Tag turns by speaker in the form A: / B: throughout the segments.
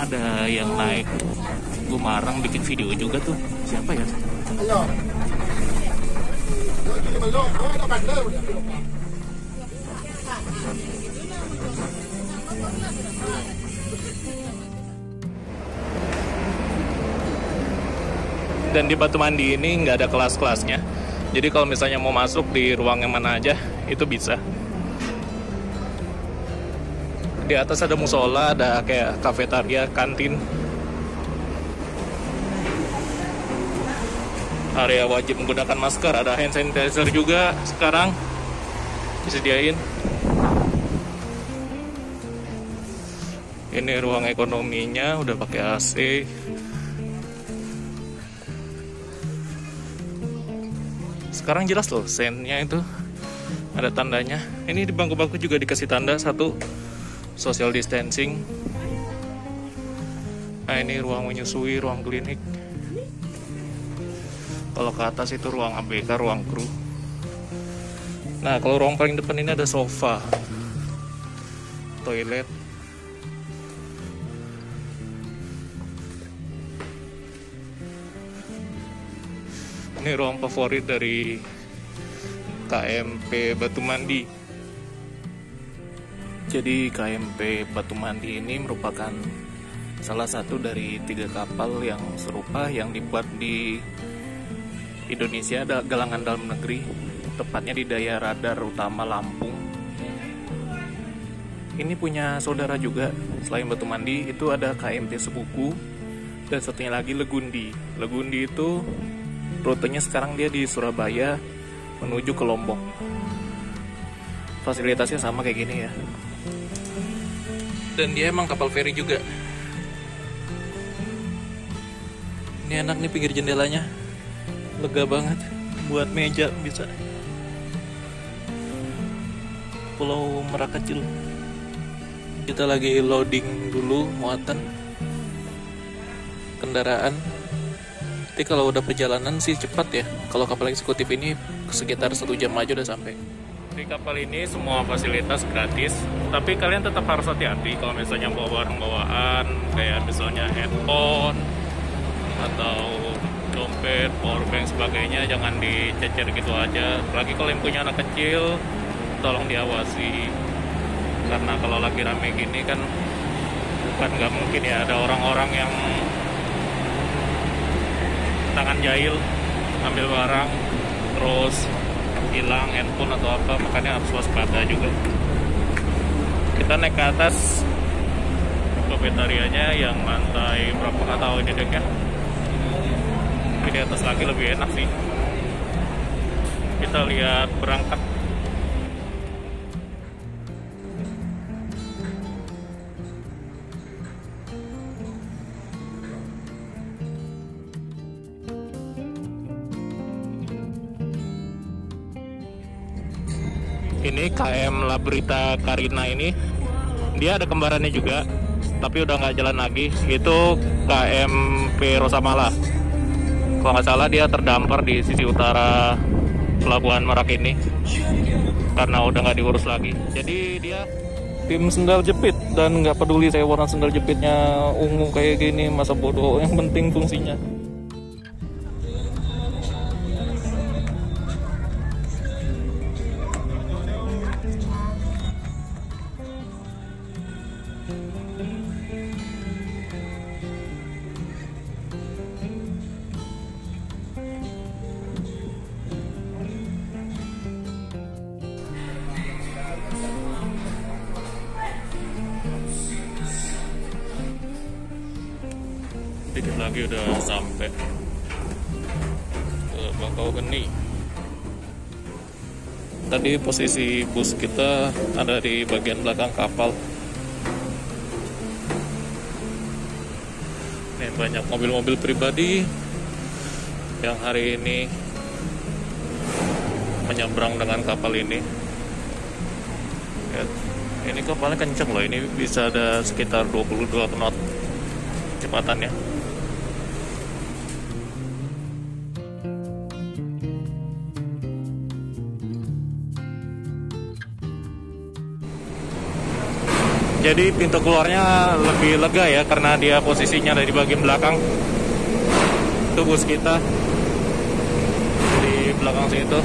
A: Ada yang naik Gumarang bikin video juga tuh. Siapa ya? Dan di Batu Mandi ini nggak ada kelas-kelasnya. Jadi kalau misalnya mau masuk di ruang yang mana aja, itu bisa. Di atas ada musola, ada kayak kafetaria, kantin. Area wajib menggunakan masker, ada hand sanitizer juga sekarang disediain. Ini ruang ekonominya udah pakai AC. Sekarang jelas loh sennya itu ada tandanya. Ini di bangku-bangku juga dikasih tanda satu social distancing. Nah ini ruang menyusui, ruang klinik. Kalau ke atas itu ruang ABK, ruang kru. Nah kalau ruang paling depan ini ada sofa, toilet. Ini ruang favorit dari KMP Batu Mandi. Jadi KMP Batu Mandi ini merupakan salah satu dari 3 kapal yang serupa yang dibuat di Indonesia, ada galangan dalam negeri, tepatnya di Daya Radar Utama Lampung. Ini punya saudara juga, selain Batu Mandi itu ada KMP Sebuku dan satunya lagi Legundi. Legundi itu rutenya sekarang dia di Surabaya menuju ke Lombok. Fasilitasnya sama kayak gini ya. Dan dia emang kapal feri juga. Ini enak nih pinggir jendelanya, lega banget, buat meja bisa. Pulau Merak kecil. Kita lagi loading dulu muatan kendaraan. Nanti kalau udah perjalanan sih cepat ya. Kalau kapal eksekutif ini sekitar 1 jam aja udah sampai. Di kapal ini semua fasilitas gratis, tapi kalian tetap harus hati-hati kalau misalnya bawa barang bawaan, kayak misalnya handphone atau dompet, powerbank sebagainya, jangan dicecer gitu aja. Apalagi kalau yang punya anak kecil, tolong diawasi. Karena kalau lagi rame gini kan nggak mungkin ya ada orang-orang yang tangan jahil ambil barang terus hilang handphone atau apa, makanya harus waspada juga. Kita naik ke atas kafetarianya yang lantai berapa nggak tahu ini dek ya. Tapi di atas lagi lebih enak sih. Kita lihat berangkat. Ini KM Labrita Karina ini, dia ada kembarannya juga, tapi udah nggak jalan lagi. Itu KMP Rosamala. Kalau nggak salah dia terdampar di sisi utara Pelabuhan Merak ini, karena udah nggak diurus lagi. Jadi dia tim sendal jepit, dan nggak peduli saya warna sendal jepitnya ungu kayak gini, masa bodoh, yang penting fungsinya. Dikit lagi udah sampai ke Bakauheni. Tadi posisi bus kita ada di bagian belakang kapal. Ini banyak mobil-mobil pribadi yang hari ini menyeberang dengan kapal ini. Ya, ini kapalnya kenceng loh, ini bisa ada sekitar 22 knot kecepatannya. Jadi pintu keluarnya lebih lega ya, karena dia posisinya ada di bagian belakang. Itu bus kita di belakang situ.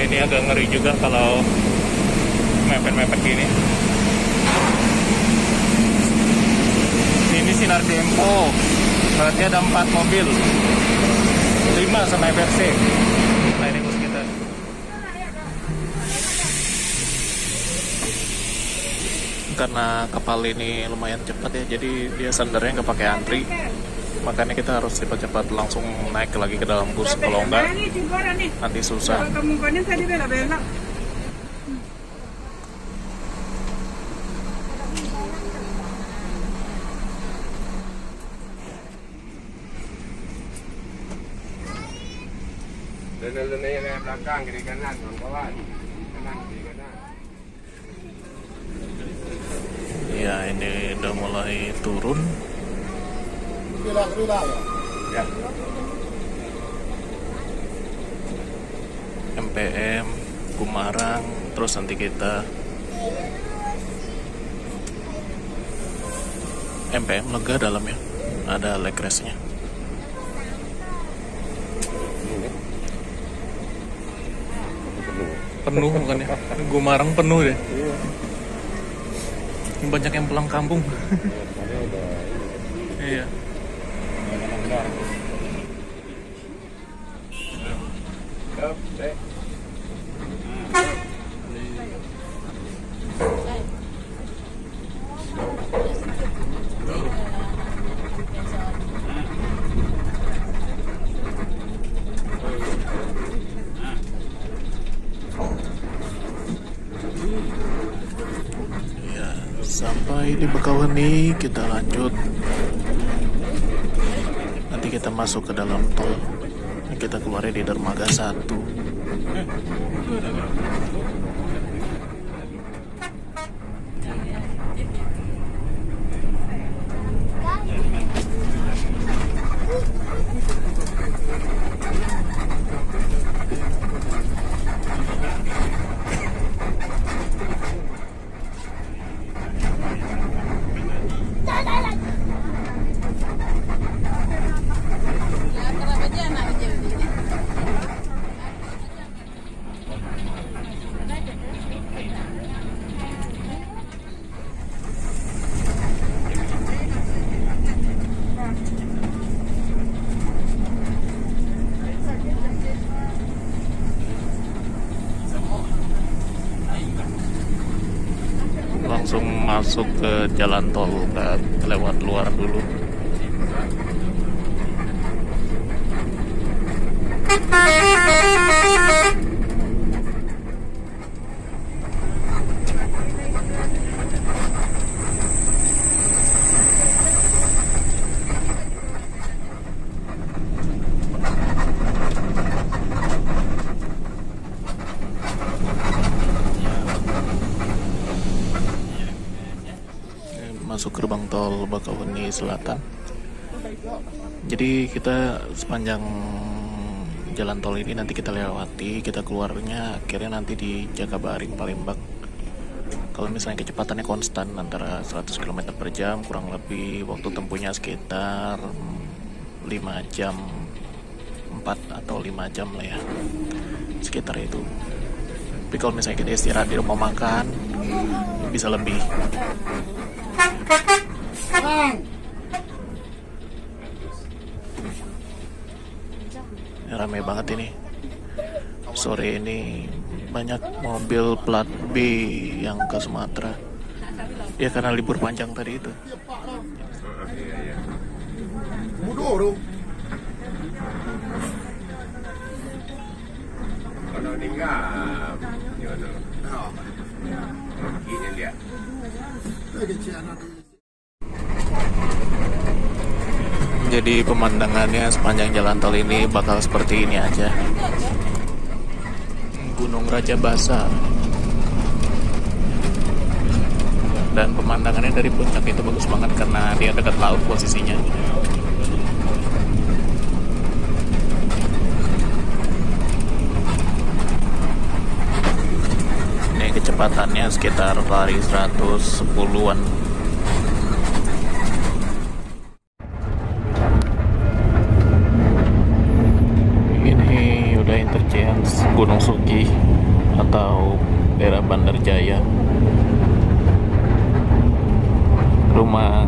A: Ini agak ngeri juga kalau mepet-mepet gini. Ini sinar tempo, berarti ada 4 mobil, 5 sama FRC. Nah ini bus kita. Karena kapal ini lumayan cepat ya, jadi dia sandarnya nggak pakai antri, makanya kita harus cepat-cepat langsung naik lagi ke dalam bus, kalau enggak nanti susah.
B: Yang belakang kiri kanan kawan-kawan, kanan kiri kanan.
A: Ya, ini udah mulai turun.
B: Ya.
A: MPM, Kumarang, terus nanti kita MPM lega dalamnya, ada leg rest-nya. Penuh bukannya? Kumarang penuh deh. Banyak yang pulang kampung. Iya. Sampai di Bakauheni kita lanjut. Nanti kita masuk ke dalam tol. Kita keluarnya di dermaga 1. Langsung masuk ke jalan tol, nggak lewat luar dulu. Masuk gerbang tol Bakauheni Selatan. Jadi kita sepanjang jalan tol ini nanti kita lewati, kita keluarnya akhirnya nanti di Jakabaring, Palembang. Kalau misalnya kecepatannya konstan antara 100 km per jam, kurang lebih waktu tempuhnya sekitar 5 jam 4 atau 5 jam lah ya, sekitar itu. Tapi kalau misalnya kita istirahat di rumah makan bisa lebih. Ramai banget ini. Sore ini banyak mobil plat B yang ke Sumatera. Ya karena libur panjang tadi itu.
B: Kalau tinggal, ini dia.
A: Jadi pemandangannya sepanjang jalan tol ini bakal seperti ini aja. Gunung Raja Basa. Dan pemandangannya dari puncak itu bagus banget karena dia dekat laut posisinya. Ini kecepatannya sekitar lari 110-an. Interchange Gunung Sugi atau daerah Bandar Jaya. Rumah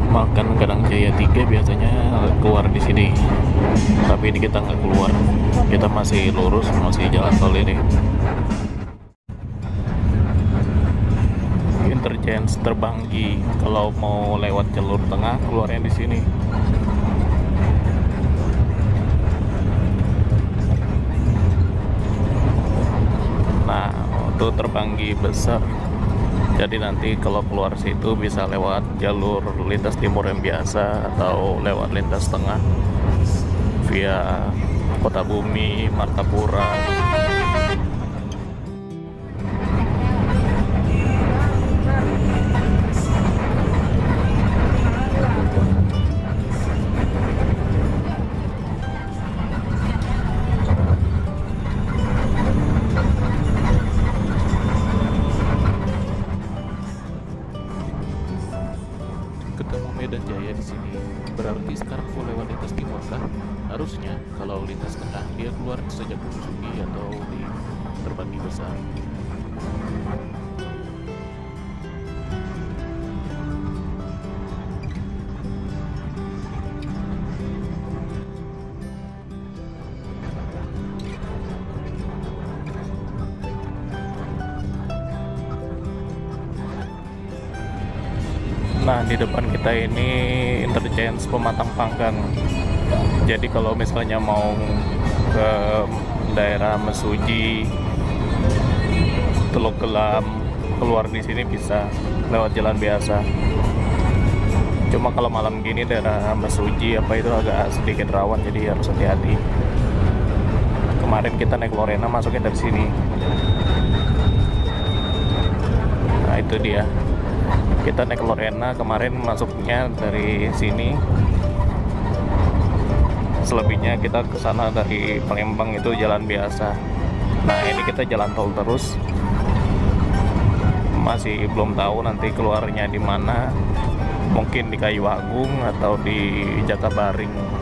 A: makan Gadang Jaya 3 biasanya keluar di sini, tapi ini kita nggak keluar, kita masih lurus, masih jalan tol ini. Interchange Terbanggi, kalau mau lewat jalur tengah keluarnya di sini. Nah, untuk Terbanggi besar. Jadi nanti kalau keluar situ bisa lewat jalur lintas timur yang biasa atau lewat lintas tengah via Kota Bumi, Martapura. Ketemu Medan Jaya di sini. Berarti sekarang mau lewat lintas timur kah? Harusnya kalau lintas tengah dia keluar sejak Gunung Sugi atau di Terbanggi besar. Nah, di depan kita ini interchange Pematang Panggang. Jadi kalau misalnya mau ke daerah Mesuji, Teluk Gelam, keluar di sini bisa lewat jalan biasa. Cuma kalau malam gini daerah Mesuji apa itu agak sedikit rawan, jadi harus hati-hati. Kemarin kita naik Lorena masuknya dari sini. Nah, itu dia. Kita naik Lorena kemarin masuknya dari sini. Selebihnya kita ke sana dari Palembang itu jalan biasa. Nah, ini kita jalan tol terus. Masih belum tahu nanti keluarnya di mana. Mungkin di Kayu Agung atau di Jakabaring.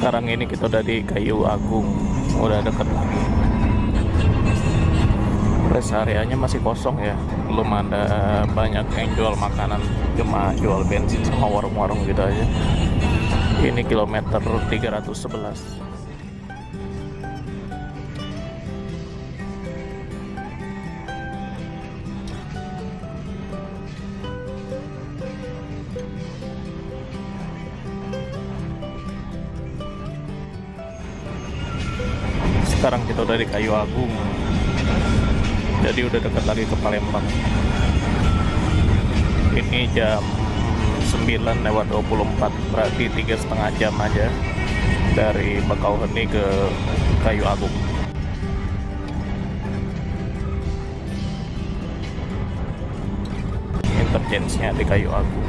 A: Sekarang ini kita udah di Kayu Agung, udah deket lagi. Rest areanya masih kosong ya, belum ada banyak yang jual makanan, cuma jual bensin sama warung-warung gitu aja. Ini kilometer 311. Sekarang kita udah di Kayu Agung, jadi udah dekat lagi ke Palembang. Ini jam 9:24, berarti 3,5 jam aja dari Bakauheni ke Kayu Agung. Interchange-nya di Kayu Agung.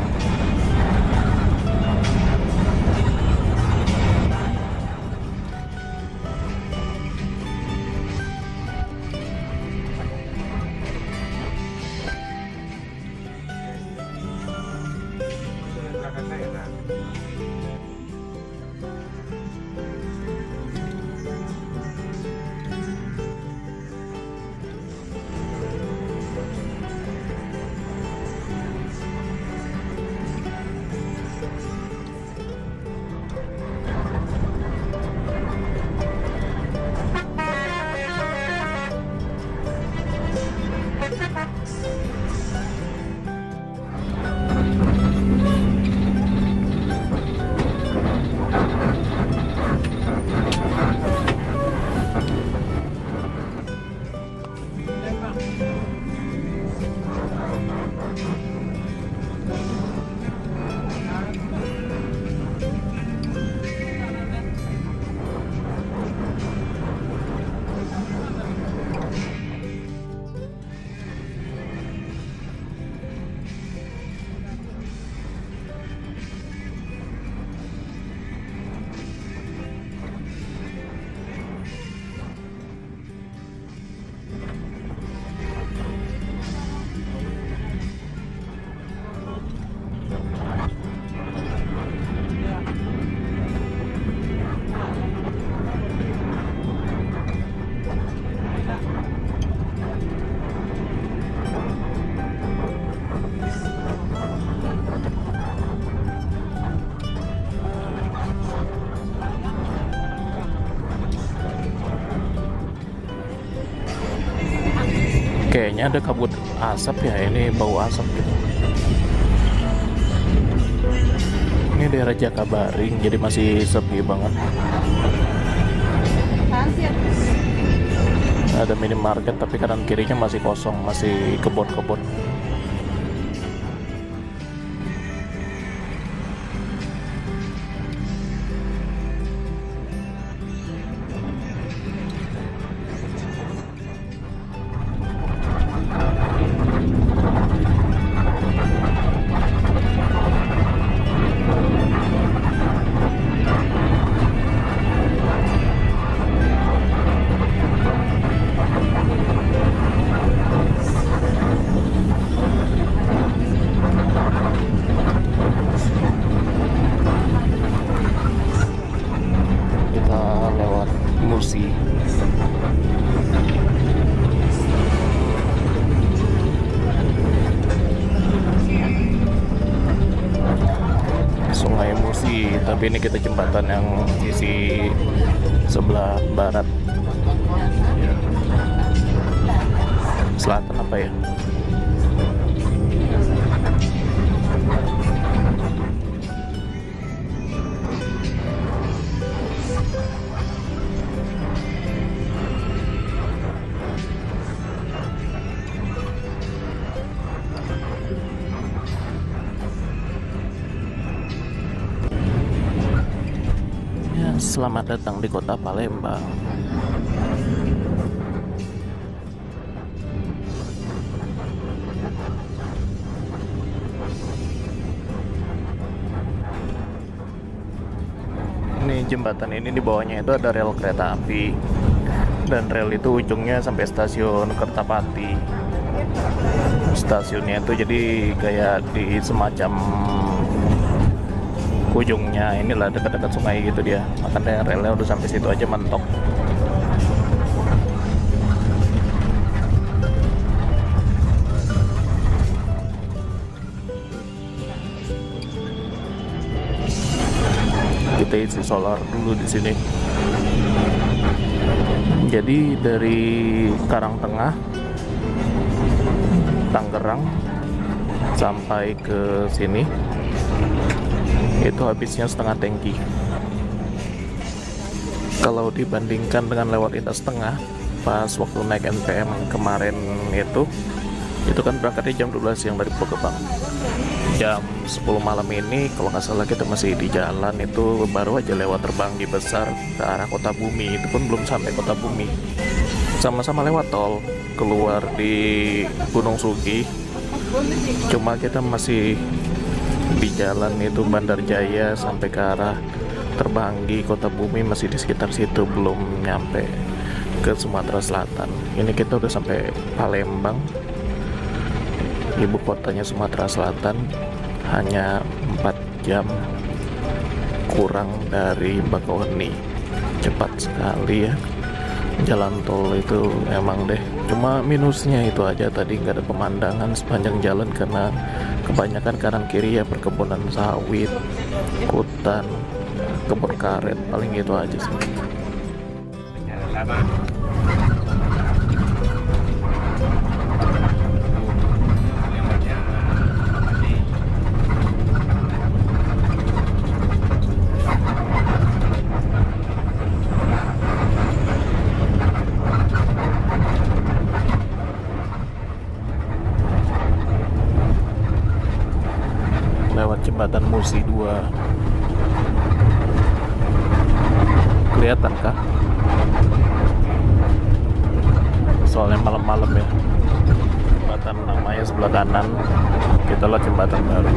A: Kayaknya ada kabut asap ya, ini bau asap gitu. Ini daerah Jakabaring, jadi masih sepi banget. Ada minimarket tapi kanan kirinya masih kosong, masih kebun-kebun. Musi. Sungai Musi, tapi ini kita jembatan yang sisi sebelah barat. Selatan apa ya? Selamat datang di kota Palembang. Ini jembatan ini di bawahnya itu ada rel kereta api, dan rel itu ujungnya sampai stasiun Kertapati. Stasiunnya itu jadi kayak di semacam ujungnya inilah dekat-dekat sungai gitu dia, makanya relnya udah sampai situ aja mentok. Kita isi solar dulu di sini. Jadi dari Karangtengah, Tangerang sampai ke sini itu habisnya setengah tangki. Kalau dibandingkan dengan lewat lintas tengah pas waktu naik NPM kemarin itu kan berangkatnya jam 12 siang dari Pulau Gebang. Jam 10 malam ini kalau nggak salah kita masih di jalan, itu baru aja lewat Terbanggi Besar ke arah Kota Bumi, itu pun belum sampai Kota Bumi. Sama-sama lewat tol keluar di Gunung Sugi, cuma kita masih di jalan itu Bandar Jaya sampai ke arah Terbanggi, Kota Bumi masih di sekitar situ, belum nyampe ke Sumatera Selatan. Ini kita udah sampai Palembang, ibu kotanya Sumatera Selatan, hanya 4 jam kurang dari Bakauheni. Cepat sekali ya jalan tol itu emang deh. Cuma minusnya itu aja, tadi nggak ada pemandangan sepanjang jalan karena kebanyakan kanan kiri ya perkebunan sawit, hutan, kebun karet, paling gitu aja sih. Lewat jembatan Musi 2. Kelihatan kah? Soalnya malam-malam ya. Jembatan namanya sebelah kanan, kita lihat jembatan baru.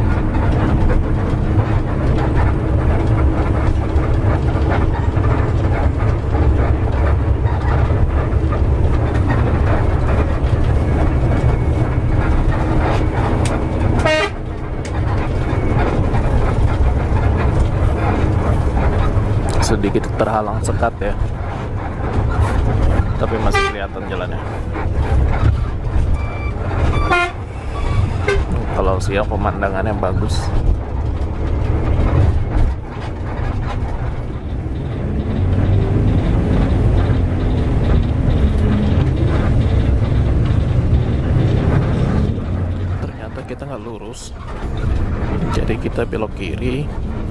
A: Sedikit terhalang sekat ya, tapi masih kelihatan jalannya. Kalau siang pemandangannya bagus. lurus, jadi kita belok kiri,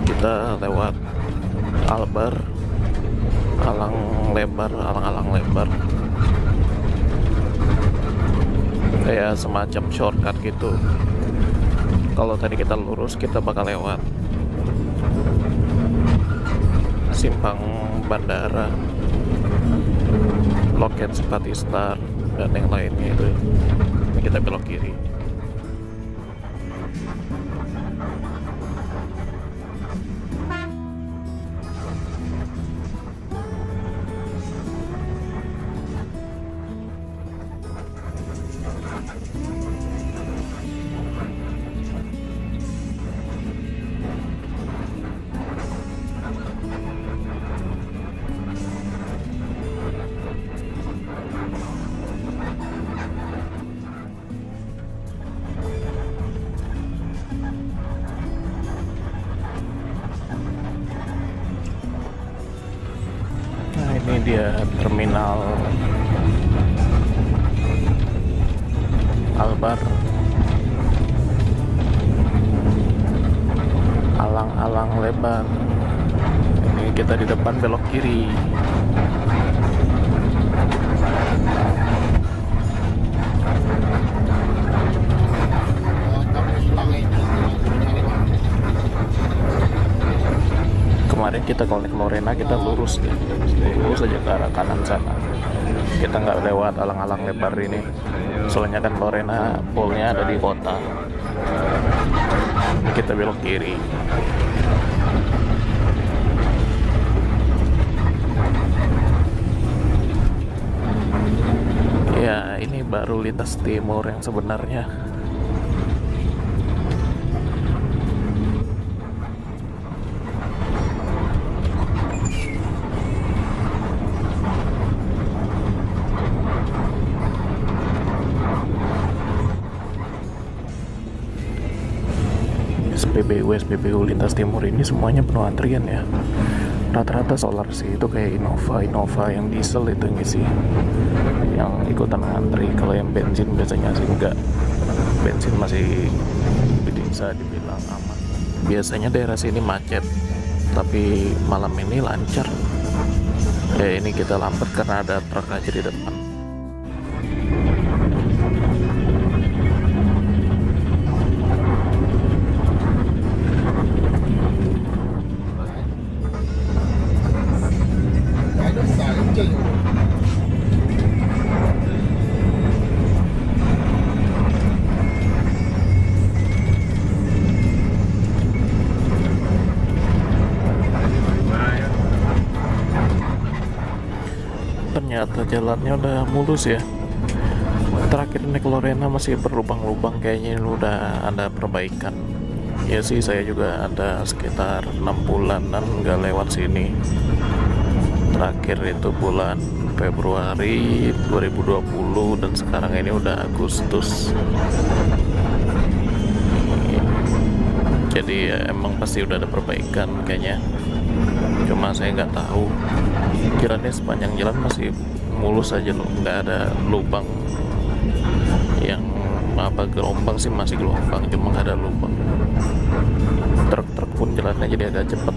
A: kita lewat Albar, alang-alang lebar, kayak semacam shortcut gitu. Kalau tadi kita lurus, kita bakal lewat simpang bandara, loket Simpati Star, dan yang lainnya itu. Ini kita belok kiri. Ini dia terminal Albar, alang-alang lebar. Ini kita di depan, belok kiri. Kemarin kita connect Lorena, kita lurus deh, lurus aja ke arah kanan sana. Kita nggak lewat alang-alang lebar ini, soalnya kan Lorena poolnya ada di kota. Kita belok kiri. Ya, ini baru lintas timur yang sebenarnya. SPBU lintas timur ini semuanya penuh antrian ya. Rata-rata solar sih, itu kayak Innova yang diesel itu ngisi, yang ikutan ngantri. Kalau yang bensin biasanya sih enggak, bensin masih bisa dibilang aman. Biasanya daerah sini macet, tapi malam ini lancar. Ya ini kita lambat karena ada truk aja di depan. Ternyata jalannya udah mulus ya. Terakhir naik Lorena masih berlubang-lubang, kayaknya ini udah ada perbaikan. Ya sih, saya juga ada sekitar 6 bulanan nggak lewat sini. Terakhir itu bulan Februari 2020 dan sekarang ini udah Agustus. Jadi ya, emang pasti udah ada perbaikan kayaknya. Cuma saya nggak tahu, kiranya sepanjang jalan masih mulus aja loh, nggak ada lubang. Yang gelombang sih masih gelombang, cuma nggak ada lubang. Truk-truk pun jalannya jadi agak cepet.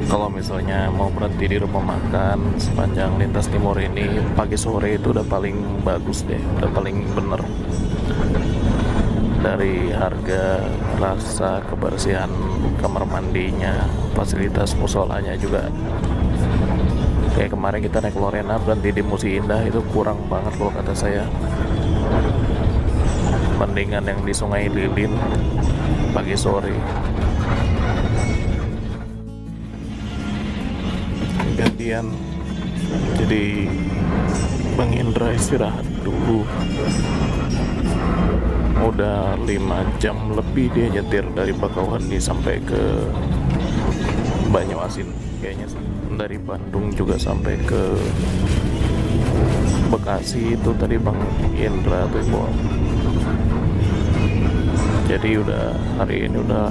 A: Kalau misalnya mau berhenti di rumah makan sepanjang lintas timur ini pagi sore itu udah paling bagus deh, udah paling bener. Dari harga, rasa, kebersihan kamar mandinya, fasilitas musolanya juga. Kayak kemarin kita naik Lorena berhenti di Musi Indah, itu kurang banget loh kata saya. Mendingan yang di Sungai Lilin pagi sore. Gantian, jadi Bang Indra istirahat dulu. Udah 5 jam lebih dia nyetir dari Bakauheni sampai ke Banyuasin kayaknya sih. Dari Bandung juga sampai ke Bekasi itu tadi Bang Indra tuh bawa. Jadi udah hari ini udah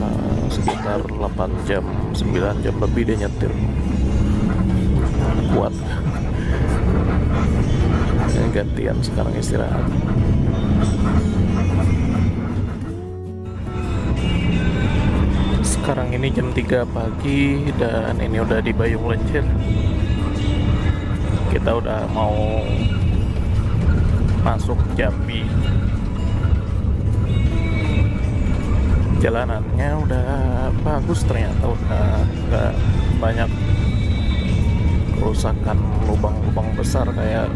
A: sekitar 8 jam, 9 jam lebih dia nyetir. Kuat. Gantian sekarang istirahat. Sekarang ini jam 3 pagi dan ini udah di Bayung Lencir. Kita udah mau masuk Jambi. Jalanannya udah bagus ternyata, udah nggak banyak kerusakan lubang-lubang besar kayak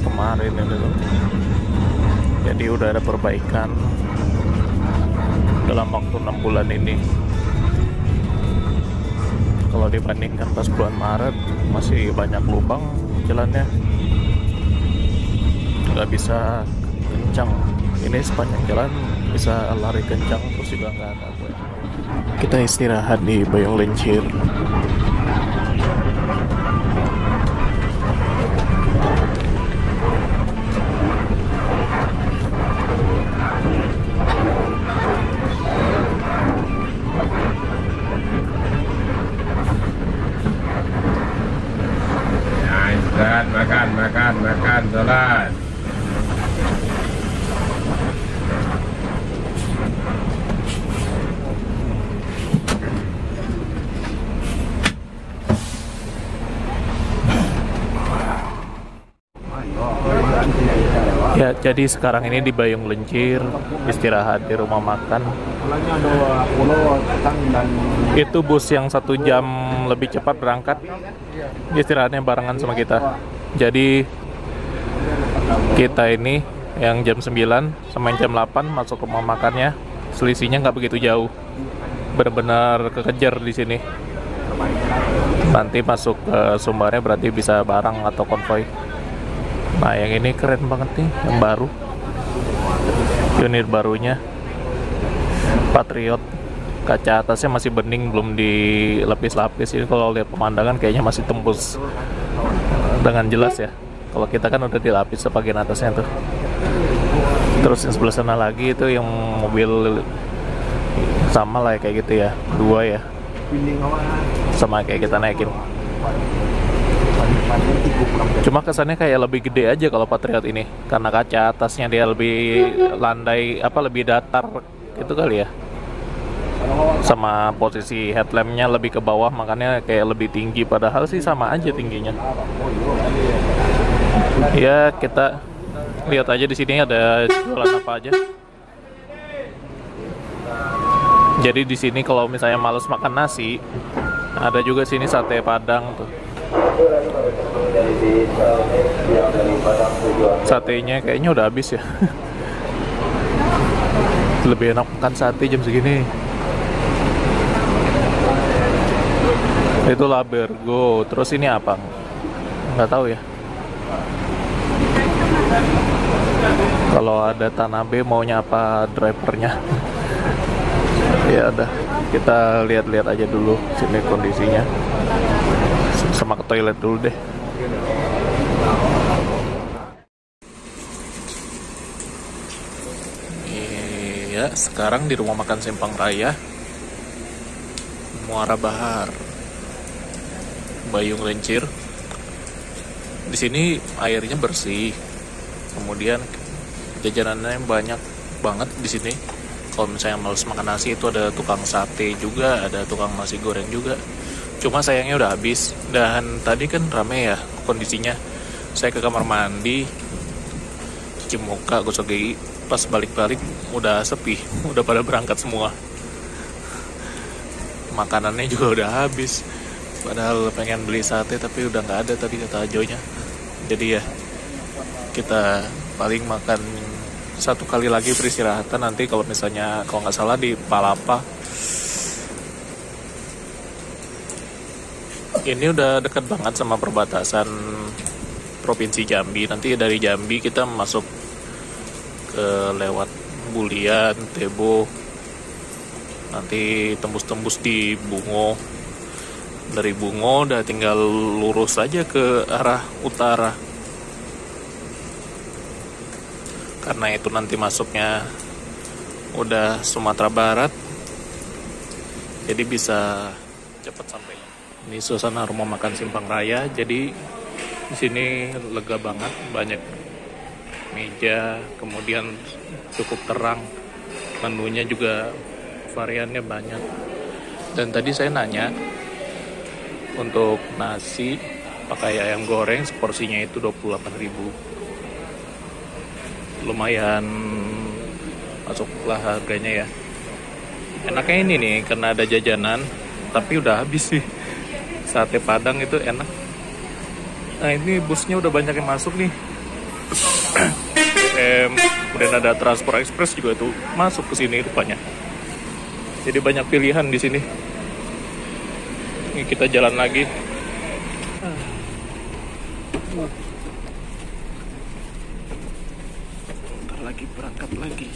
A: kemarin itu. Jadi udah ada perbaikan dalam waktu 6 bulan ini. Kalau dibandingkan pas bulan Maret masih banyak lubang jalannya, nggak bisa kencang. Ini sepanjang jalan bisa lari kencang, terus juga nggak ada apa. Kita istirahat di Bayung Lencir.
B: Makan, sholat.
A: Ya, jadi sekarang ini di Bayung Lencir, istirahat di rumah makan. Itu bus yang 1 jam lebih cepat berangkat, istirahatnya barengan sama kita. Jadi kita ini yang jam 9 sama yang jam 8 masuk rumah makannya, selisihnya nggak begitu jauh. Benar-benar kekejar di sini. Nanti masuk ke Sumbarnya berarti bisa bareng atau konvoy. Nah, yang ini keren banget nih, yang baru. Unit barunya Patriot. Kaca atasnya masih bening, belum dilapis-lapis. Ini kalau lihat pemandangan kayaknya masih tembus dengan jelas ya. Kalau kita kan udah dilapis sebagian atasnya tuh. Terus yang sebelah sana lagi itu yang mobil sama lah kayak gitu ya, 2 ya, sama kayak kita naikin. Cuma kesannya kayak lebih gede aja kalau Patriot ini, karena kaca atasnya dia lebih landai, lebih datar gitu kali ya. Sama posisi headlampnya lebih ke bawah, makanya kayak lebih tinggi. Padahal sih sama aja tingginya. Ya, kita lihat aja di sini ada jualan apa aja. Jadi di sini kalau misalnya males makan nasi, ada juga sini sate Padang tuh. Satenya kayaknya udah habis ya. Lebih enak makan sate jam segini. Itu Labergo. Terus ini apa? Nggak tahu ya. Kalau ada Tanabe maunya apa drivernya? Ya udah, kita lihat-lihat aja dulu sini kondisinya. Sama ke toilet dulu deh. Iya, sekarang di rumah makan Simpang Raya, Muara Bahar, Bayung Lencir. Di sini airnya bersih, kemudian jajanannya banyak banget di sini. Kalau misalnya males makan nasi, itu ada tukang sate juga, ada tukang nasi goreng juga. Cuma sayangnya udah habis. Dan tadi kan rame ya kondisinya. Saya ke kamar mandi, cuci muka, gosok gigi. Pas balik-balik udah sepi, udah pada berangkat semua. Makanannya juga udah habis. Padahal pengen beli sate tapi udah nggak ada tadi kata Ajonya. Jadi ya kita paling makan 1 kali lagi peristirahatan nanti, kalau misalnya kalau nggak salah di Palapa. Ini udah dekat banget sama perbatasan Provinsi Jambi. Nanti dari Jambi kita masuk ke lewat Bulian, Tebo, nanti tembus-tembus di Bungo, Dari Bungo udah tinggal lurus aja ke arah utara. Karena itu nanti masuknya udah Sumatera Barat, jadi bisa cepat sampai. Ini suasana rumah makan Simpang Raya. Jadi di sini lega banget, banyak meja, kemudian cukup terang, menunya juga variannya banyak. Dan tadi saya nanya, untuk nasi pakai ayam goreng seporsinya itu 28.000. Lumayan masuklah harganya ya. Enaknya ini nih, karena ada jajanan, tapi udah habis sih. Sate Padang itu enak. Nah ini busnya udah banyak yang masuk nih. Kemudian ada Transport Express juga tuh masuk ke sini rupanya. Jadi banyak pilihan di sini. Ini kita jalan lagi. Bentar lagi berangkat lagi.